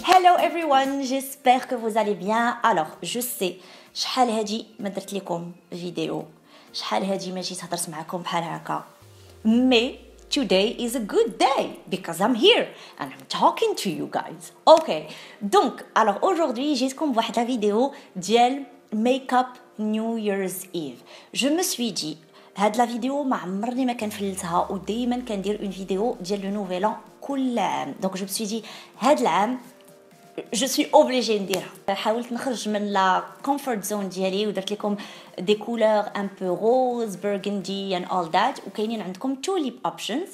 Hello everyone, j'espère que vous allez bien. Alors, je sais, شحال هادي ما درت لكم فيديو. شحال هادي ما جيت هضرت معكم بحال هكا. Mais today is a good day because I'm here and I'm talking to you guys. Okay. Donc, alors aujourd'hui, جيتكم بواحد لا فيديو ديال Makeup New Year's Eve. Je me suis dit هاد لا فيديو ما عمرني ما كنفلتها ودائما كندير اون فيديو ديال لو نوفيل ان كل عام. Donc je me suis dit هاد العام je suis obligée نديرها. حاولت نخرج من لا comfort zone ديالي ودرت لكم des couleurs un peu rose, burgundy and all that. وكاينين عندكم two lip options.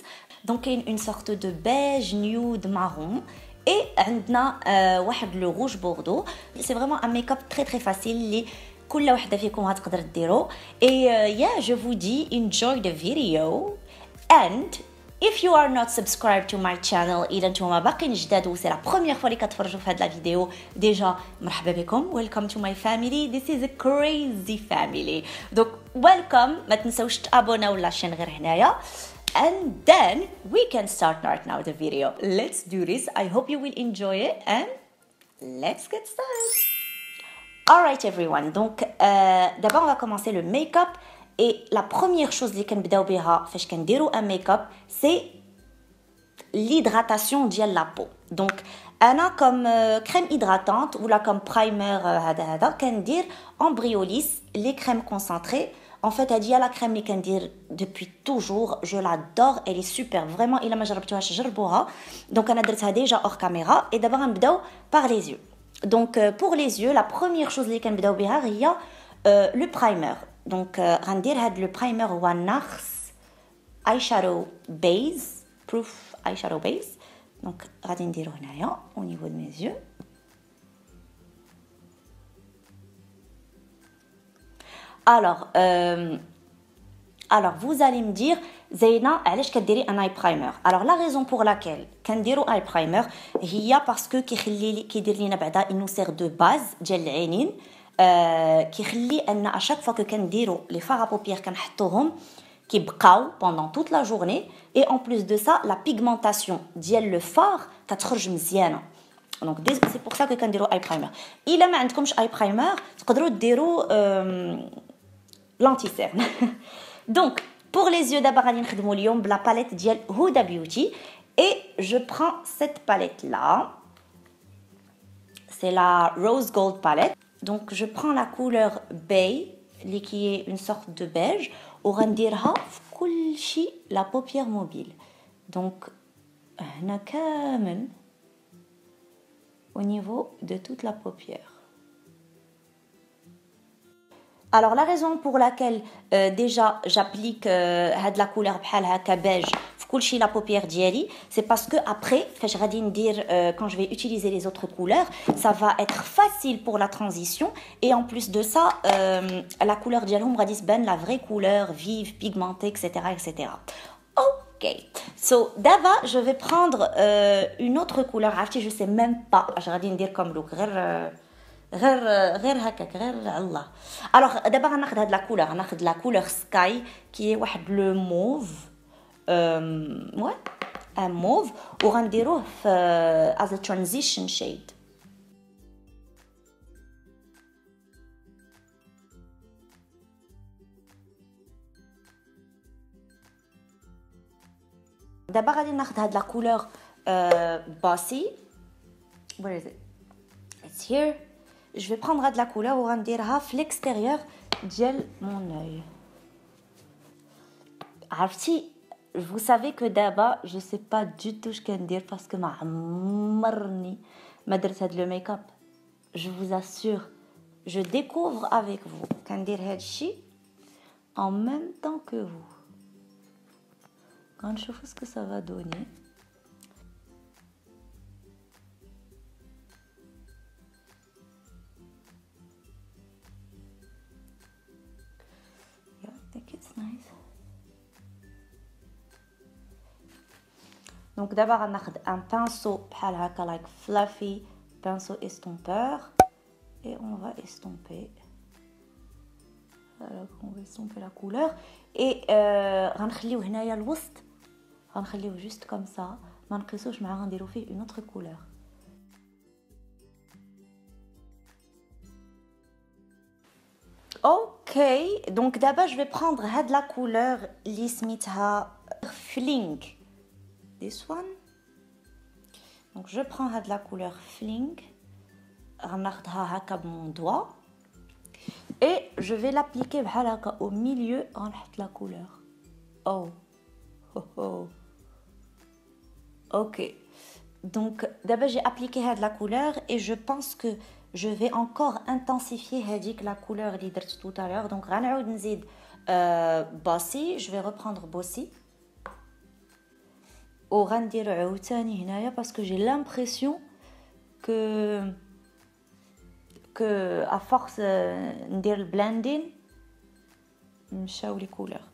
Donc كاين une sorte de beige, nude, marron. Et عندنا واحد le rouge bordeaux. C'est vraiment un make-up très très facile اللي كل وحده فيكم هتقدر ديرو. Et yeah, je vous dis enjoy the video. And if you are not subscribed to my channel, إذا نتوما باقيين جداد و c'est la première fois اللي كتفرجوا في هاد لا فيديو, déjà مرحبا بكم. Welcome to my family. This is a crazy family. Donc welcome. ما تنسوش تابوناو لاشين غير هنايا. And then we can start right now the video. Let's do this. I hope you will enjoy it and let's get started. Alright everyone. Donc d'abord on va commencer le make-up. Et la première chose اللي كنبداو بها فاش كنديروا un make-up, c'est l'hydratation ديال la peau. Donc انا comme crème hydratante ou là comme primer هذا كندير Embryolisse les crèmes concentrées. En fait هذه la crème اللي كندير depuis toujours, je l'adore, elle est super vraiment. الا ما جربتوهاش جربوها. Donc انا درتها déjà hors caméra et d'abord نبداو par les yeux. Donc pour les yeux, la première chose اللي كنبداو بها هي le primer. Donc غندير هاد لو برايمر هو نارس اي شادو بيز بروف اي شادو بيز. دونك غادي نديرو هنايا au niveau de mes yeux. Alors vous allez me dire زينة علاش كديري ان اي برايمر. Alors la raison pour laquelle كنديرو اي برايمر هي باسكو كيدير لينا بعدا انو سير دو باز ديال العينين. كيخلي ان اشاك فوا كو كنديرو لي فار ا بوبيير كنحطوهم كيبقاو pendant toute la journée. Et en plus de ça la pigmentation ديال لو فار كتخرج مزيانه. Donc c'est pour ça que كنديرو اي برايمر. الا ما عندكمش اي برايمر تقدروا ديروا لانتي سيرن. Donc pour les yeux d'abord غادي نخدموا اليوم بلا باليت ديال Huda Beauty. Et je prends cette palette là, c'est la Rose Gold palette. Donc je prends la couleur Bay qui est une sorte de beige وغنديرها في كل شيء la paupière mobile. Donc هنا كامل au niveau de toute la paupière. Alors la raison pour laquelle déjà j'applique هاد la couleur بحال هكا beige كلشي la paupière ديالي, c'est parce que après فاش غادي ندير quand je vais utiliser les autres couleurs, ça va être facile pour la transition. Et en plus de ça la couleur ديالهم غادي تبان la vraie couleur vive, pigmentée, etc. etc. Ok, so d'abord je vais prendre une autre couleur. عرفتي je sais même pas اش غادي ندير comme look, غير هكاك غير الله. Alors d'abord غناخذ هاد la couleur, غناخذ la couleur sky qui est واحد le mauve. Ouais, un mauve وغنديروه في as a transition shade. دابا غادي ناخذ هاد لا كولور bossy. Where is it? It's here. Je vais prendre هاد لا كولور وغنديرها في l'extérieur ديال mon œil. عرفتي vous savez que d'abord je sais pas du tout ce que ندير parce que ما عمرني ما درت هاد le make-up. Je vous assure, je découvre avec vous. كندير هاد الشيء en même temps que vous. غنشوفوا ce que ça va donner. Donc d'abord on va un pinceau بحال هكا like fluffy pinceau estompeur et on va estomper. Voilà, on va estomper la couleur et غنخليو هنايا الوسط غنخليوه juste comme ça ما نقيسوش مع غنديرو فيه une autre couleur. Ok, donc d'abord je vais prendre la couleur li smitha Fling. This one. Donc je prends la couleur Fling. غناخدها هكا بمون doigt. Et je vais l'appliquer بحال هكا au milieu غنحط la couleur. Oh. Oh oh. Ok. Donc d'abord j'ai appliqué la couleur et je pense que je vais encore intensifier la couleur اللي درت tout à l'heure. Donc غنعاود نزيد Bossy, je vais reprendre Bossy. و غندير عاوتاني هنايا parce que j'ai l'impression que à force ندير le blending مشاو les couleurs.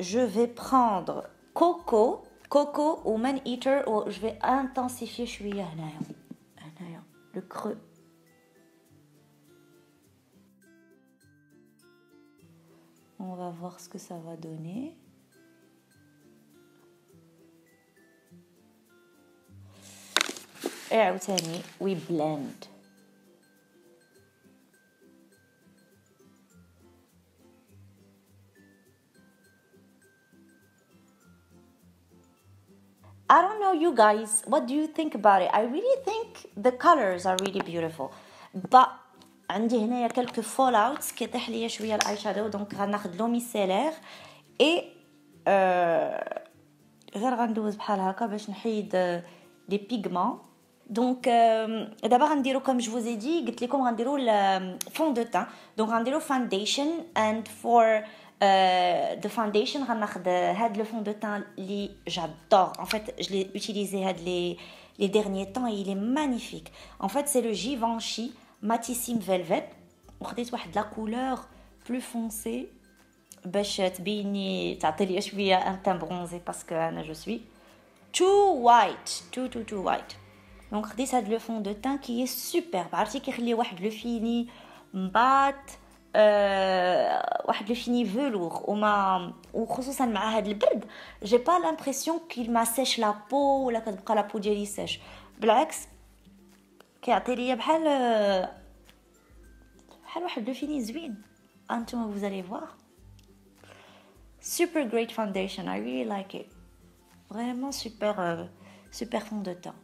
Je vais prendre Coco ou Man Eater ou je vais intensifier شويه هنايا le creux. On va voir ce que ça va donner. Et عاوتاني we blend. I don't know you guys, what do you think about it? I really think the colors are really beautiful. But عندي هنايا quelques fallouts كيطيح ليا شويه الاي شادو دونك غناخذ لو ميسيلير اي غير غندوز بحال هكا باش نحيد لي بيغمون. دونك دابا غنديرو كوم جو فوز اي دي قلت لكم غنديرو الفون دو تان دونك غنديرو فاونديشن and for the foundation غناخذ هاد لو فون دو تان لي j'adore en fait je l'ai utilisé هاد les derniers temps et il est magnifique. En fait c'est le Givenchy Matissime Velvet وخديت واحد لا كولور بلو فونسي باش تبيني تعطي لي شويه ان تان برونزي باسكو انا جو سوي too white. دونك خديت هاد لو فون دو تان كي سوبر عرفتي كيخلي واحد لو فيني مبات واحد لو فيني فلور وما وخصوصا مع هاد البرد جي با لامبرسيون كيل ما سيش لا بو ولا كتبقى لا بو ديالي سيش بالعكس كيعطي ليا بحال واحد لو فيني زوين. انتم vous allez voir super great foundation, I really like it, vraiment super fond de teint.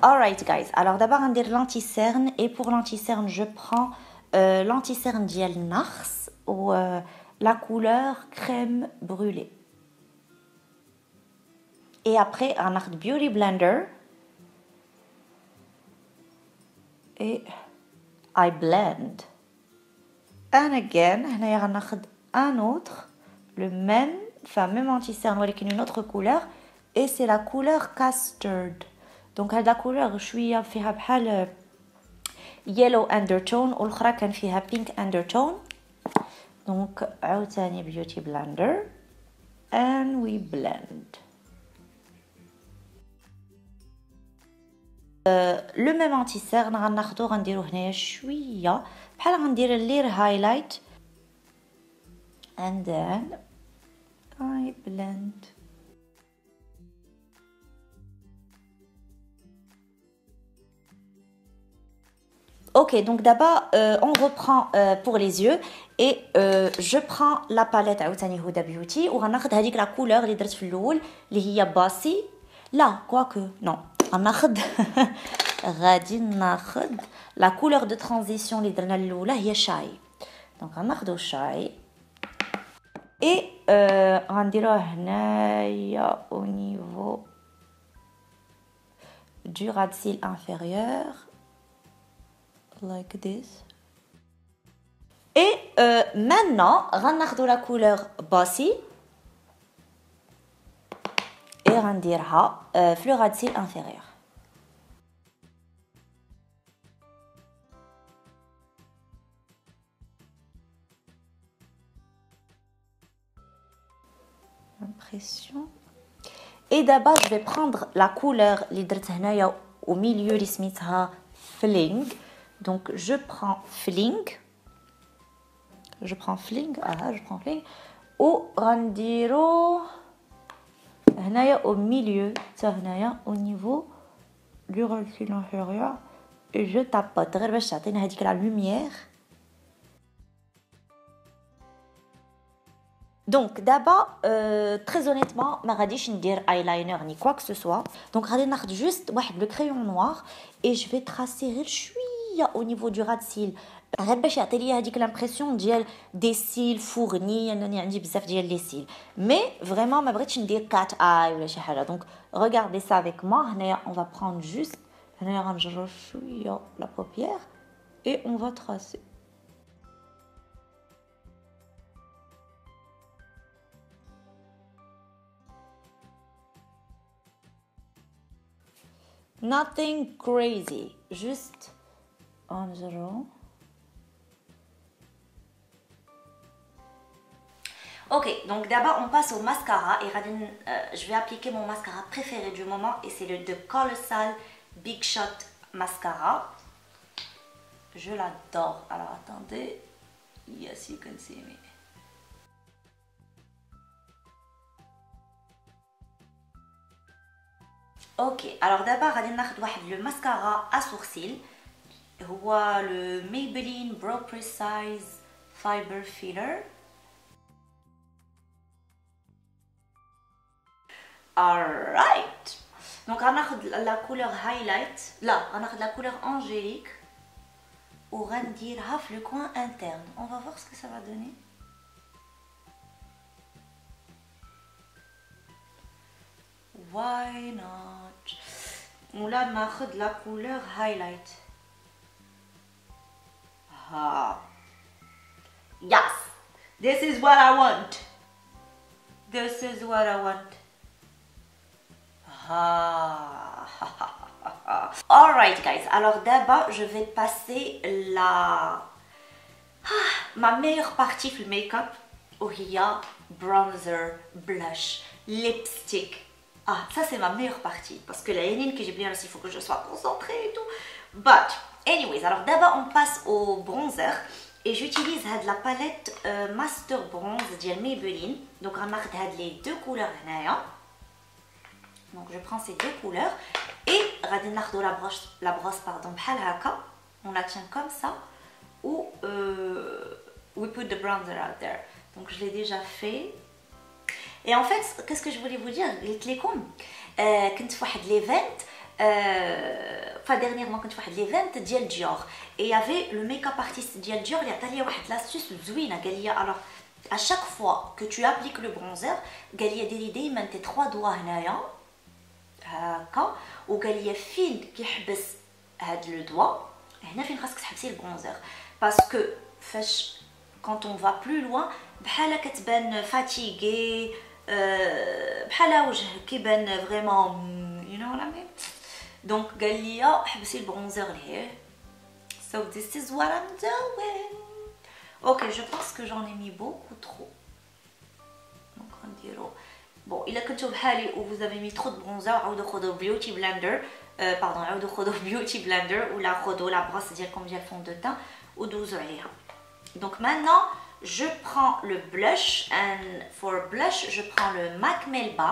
Alright guys, alors d'abord on va dire l'anti-cerne et pour l'anti-cerne je prends l'anti-cerne ديال Nars ou la couleur crème brûlée. Et après on a Beauty Blender et I blend. And again هنايا غناخذ un autre le même anti-cerne ولكن une autre couleur et c'est la couleur custard. Donc هاد la couleur شويه فيها بحال yellow undertone والاخرى كان فيها pink undertone. Donc عاوتاني beauty blender and we blend. لو ميم انتيسيرن غناخدو غنديرو هنايا شويه بحال غندير اللير هايلايت and then I blend. Ok, donc d'abord on reprend pour les yeux et je prends la palette عاوتاني Huda Beauty وغناخد هذيك لا كولور اللي درت في الاول اللي هي باسي لا كواكو نو غناخد غادي ناخد لا كولور دو ترانزيسيون اللي درنا الاولى هي شاي دونك غناخدو شاي اي غنديروه هنايا au niveau du ras de cils inférieur like this. Et maintenant غناخدو la couleur Bossy et غنديرها في le ras de cils inférieur. Impression. Et d'abord je vais prendre la couleur اللي درت هنايا au milieu اللي سميتها fling. Donc je prends fling je prends fling و غنديرو هنايا au milieu حتى هنايا au niveau du rétine inférieur et je tapote غير باش تعطينا هذيك la lumière. Donc d'abord très honnêtement ما غاديش ندير eyeliner ni quoi que ce soit. Donc غادي ناخذ juste واحد le crayon noir et je vais tracer غير شويه au niveau du ras de cils غير باش يعطي لي هذيك l'impression ديال des cils fournis انني عندي بزاف ديال les cils. Mais vraiment ما بغيتش ندير cat eye ولا شي حاجه. Donc regardez ça avec moi. هنايا on va prendre juste هنايا غنجرب شويه la paupière et on va tracer. Nothing crazy, juste environ. Ok, donc d'abord on passe au mascara et je vais appliquer mon mascara préféré du moment et c'est le de Colossal Big Shot Mascara. Je l'adore. Alors attendez, yes you can see me. Ok, alors d'abord غادي ناخذ واحد le mascara à sourcils هو le Maybelline Brow Precise Fiber Filler. Alright. Donc غناخذ la couleur highlight. لا غناخذ la couleur angélique وغنديرها في le coin interne. On va voir ce que ça va donner. Why not? ولا ناخذ la couleur highlight. Yes, this is what I want. This is what I want. Alright guys, alors d'abord je vais passer ma meilleure partie du make-up وهي bronzer, blush, lipstick. Ça c'est ma meilleure partie parce que la ligne que j'ai bien aussi il faut que je sois concentrée et tout. But anyways, alors d'abord on passe au bronzer et j'utilise la palette Master Bronze de Maybelline. Donc on a les deux couleurs هنايا. Donc je prends ces deux couleurs et غادي ناخذ la brosse pardon بحال هكا. On la tient comme ça ou we put the bronzer out there. Donc je l'ai déjà fait. Et en fait, qu'est-ce que je voulais vous dire? قلت لكم كنت في واحد ليفنت dernièrement كنت في واحد ليفنت ديال Dior et il y avait le make-up artiste ديال Dior اللي عطى لي واحد l'astuce زوينه قال لي alors à chaque fois que tu appliques le bronzer قال لي ديري ديما tes 3 doigts هنايا هكا وقال لي فين كيحبس هاد لو دوا هنا فين خاصك تحبسي البرونزر باسكو فاش quand on va plus loin بحال كتبان فاتيغي بحال وجهك كيبان فريمون you know what I mean. Donc قال لي حبسي البرونزر لهيه. So this is what I'm doing. Ok, je pense que j'en ai mis beaucoup trop. Donc on dirait bon, il a كنتو بحالي و vous avez mis trop de bronzer عاودوا خذوا beauty blender pardon عاودوا خذوا beauty blender ولا خذوا la brosse ديالكم ديال fond de teint ودوزوا عليها. Donc maintenant je prends le blush and for blush je prends le MAC Melba.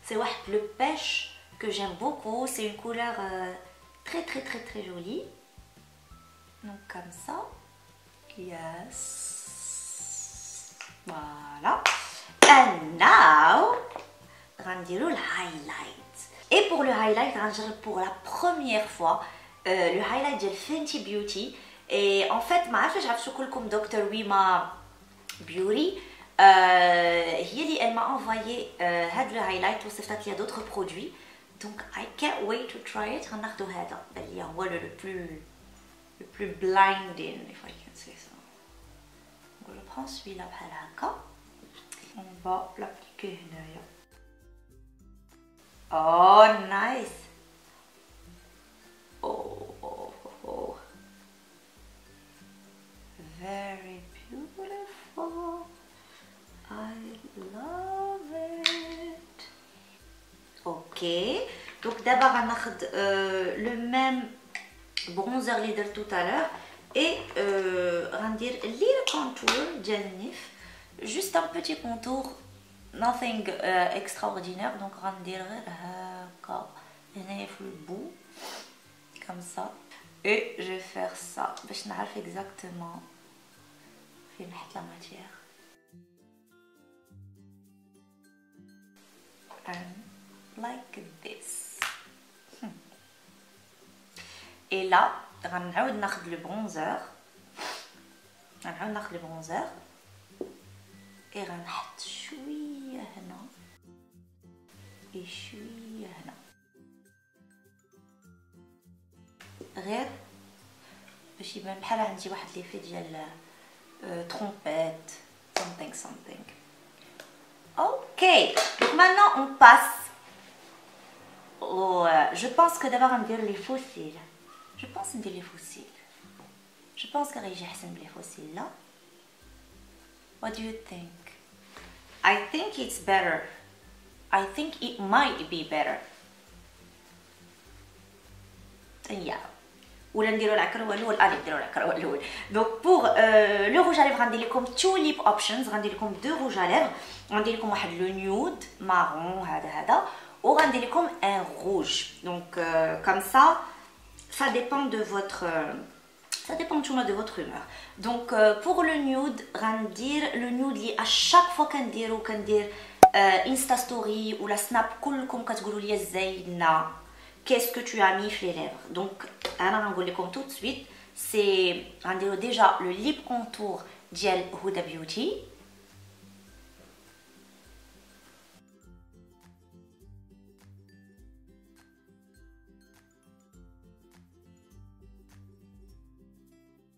C'est le pêche que j'aime beaucoup, c'est une couleur très très très très jolie. Donc comme ça. Yes. Voilà. And now غنديرو le highlight. Et pour le highlight غنجرب pour la première fois le highlight ديال Fenty Beauty. Et en fait ما عرفتش عرفت شكون لكم دكتور ويما بيوري هي اللي elle m'a envoyé هاد le highlight وصيفطت لي d'autres produits. Donc I can't wait to try it. غناخدو هذا اللي هو le plus blinding if I can say so. Donc je prends celui-là بحال هكا. On va l'appliquer هنايا. Oh nice. Oh. Very beautiful. I love Donc d'abord غناخد le même bronzer اللي درت tout à l'heure et غندير little contour ديال النيف, juste un petit contour, nothing extraordinaire. donc غندير غير هكا هنايا في البو comme ça, et je vais faire ça باش نعرف exactement فين نحط la matière. And like this. Et là غنعاود ناخذ le bronzer, et غنحط شويه هنا وشويه هنا غير باش يبان بحال عندي واحد ليفي ديال trompette, something. Ok, donc maintenant on passe au... je pense que d'abord on va dire les fossiles. Je pense que غيجي احسن بلي fossiles là. What do you think? I think it's better. I think it might be better. Yeah. ولا نديرو العكروه الاول, نديرو العكروه الاول. Donc pour le rouge à lèvres غندير لكم two lip options, غندير لكم deux rouges à lèvres, غندير لكم واحد لو نيود مارون هذا وغندير لكم un rouge. Donc comme ça dépend de votre de votre humeur. Donc pour le nude غندير le nude اللي à chaque fois كندير insta story ولا snap كلكم كتقولوا لي زينه qu'est-ce que tu as mis sur les lèvres. Donc انا غنقول لكم tout de suite, c'est غنديروا déjà le lip contour ديال Huda Beauty.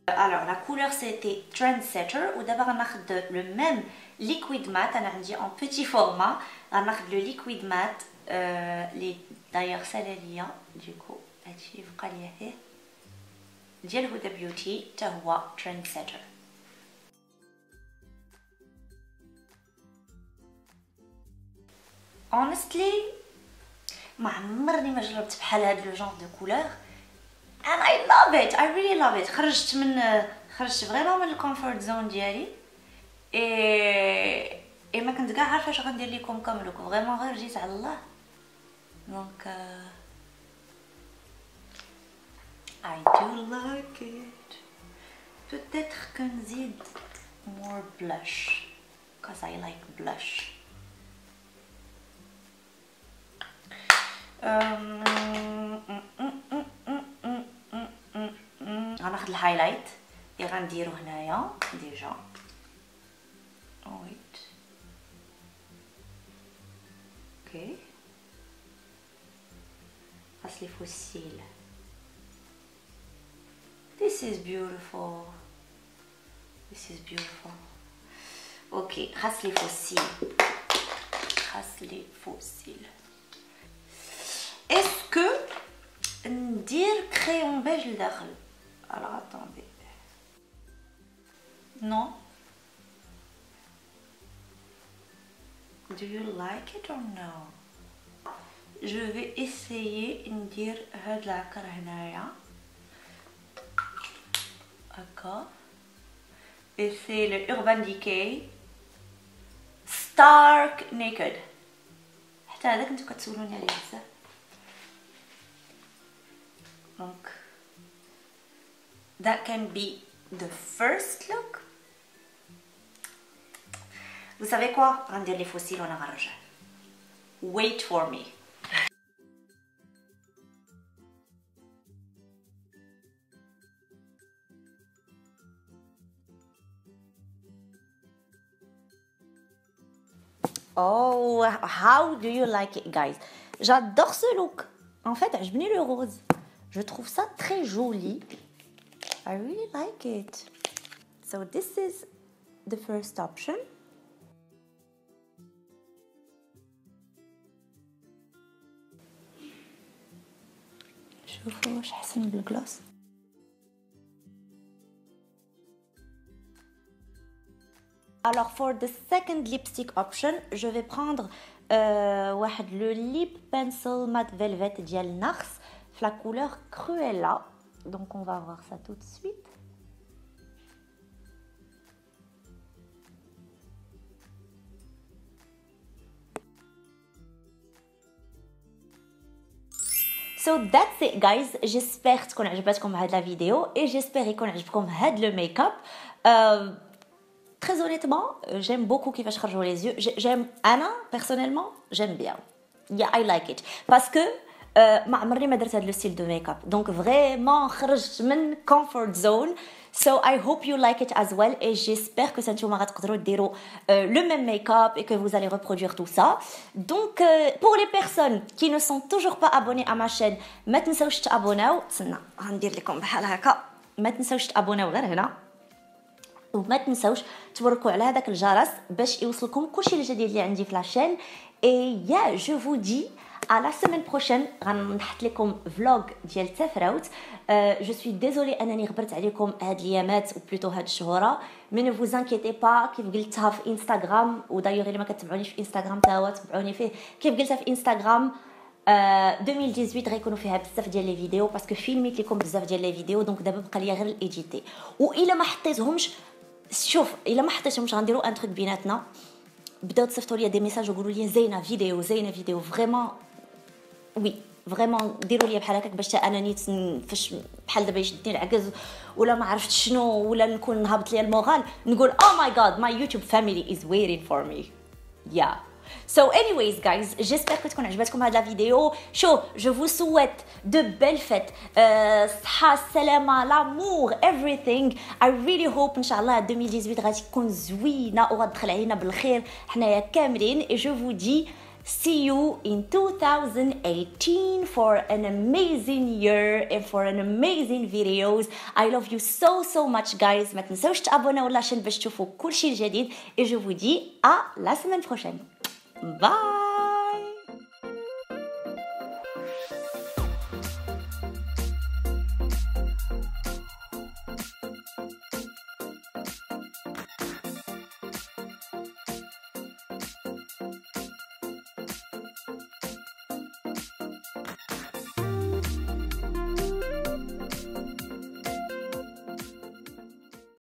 Alors la couleur c'était Trendsetter, ou d'abord on a le même liquid matte, on a dit en petit format, on a le liquid matte, d'ailleurs celle là du coup هادشي بقى ليا فيه ديال Huda Beauty حتى هو Trendsetter. Honestly ما عمرني ما جربت بحال هاد لو جونغ دو كولور, and I love it, I really love it. خرجت فريمون من الكومفورت زون ديالي, اي ما كنت كاع عارفه اش غندير لكم كم لوك, فريمون غير جيت على الله. دونك I do like it. Peut-être كنزيد more blush because I like blush. غناخد الهايلايت اللي غنديرو هنايا ديجا. ويت اوكي, خاص لي فوسيل. This is beautiful. اوكي, خاص لي فوسيل. Est-ce que ندير crayon beige لداخل؟ Alors attendez. Non. Do you like it or no? Je vais essayer ندير هاد العكر هنايا. هكا. Et c'est le Urban Decay Stark Naked. حتى هذا كنتو كتسولوني عليه بزاف. Donc that can be the first look. Vous savez quoi? غندير لي فوسيل وانا غنرجع. Wait for me. Oh, how do you like it, guys? J'adore ce look. En fait, عجبني le rose. Je trouve ça très joli. I really like it. So this is the first option. شوفوا واش احسن بالجلاس. Alors for the second lipstick option, je vais prendre واحد لو ليب بنسل مات فيلفيت ديال نارس في لا كولور كرويلا. دونك on va voir ça tout de suite. So that's it guys, j'espère تكون عجبتكم هاد لا فيديو et j'espère يكون عجبكم هاد لو ميك اب. Très honnêtement, j'aime beaucoup كيفاش خرجوا les yeux. J'aime انا personnellement, j'aime bien. Yeah, I like it parce que ما عمرني ما درت هاد لو ستيل دو ميك اب. Donc vraiment خرجت من comfort zone. So I hope you like it as well et j'espère que نتوما غتقدروا ديروا le même make-up et que vous allez reproduire tout ça. Donc pour les personnes qui ne sont toujours pas abonnées à ma chaîne, ما تنساوش تابوناو. تسنى غندير لكم بحال هكا. ما تنساوش تابوناو غير هنا. وما تنساوش تبركوا على هذاك الجرس باش يوصلكم كلشي الجديد اللي عندي في لاشين. Et yeah, je vous dis à la semaine prochaine. غنحط لكم فلوغ ديال تفراوت. Je suis désolée انني غبرت عليكم هاد الايامات ou plutôt هاد الشهوره. Mais ne vous inquiétez pas, كيف قلتها في انستغرام ودايوغ اللي ما كتبعونيش في انستغرام تا هو تبعوني فيه. كيف قلتها في انستغرام 2018 غيكونوا فيها بزاف ديال لي فيديو باسكو فيلميت لكم بزاف ديال لي فيديو. دونك دابا بقى ليا غير الايديتي. والا ما حطيتهمش شوف الا ما حطيتهمش غنديروا ان تروك بيناتنا. بداو تصيفطوا لي دي ميساج وقولوا لي زينه فيديو فريمون وي فريمون ديروا لي بحال هكاك باش انا نيت فاش بحال دابا يشدني العكز ولا ما عرفت شنو ولا نكون هابط لي المورال نقول oh my god my YouTube family is waiting for me. Yeah. So anyways guys, j'espère que تكون عجبتكم هاد لا فيديو. شو je vous souhaite de belles fêtes, صحة السلامة l'amour everything. I really hope ان شاء الله 2018 غادي تكون زوينة وغتدخل علينا بالخير حنايا كاملين. Et je vous dis see you in 2018 for an amazing year and for an amazing videos. I love you so much guys. ما تنسوش تابوناو لاشين باش تشوفوا كلشي الجديد. Et je vous dis à la semaine prochaine. Bye.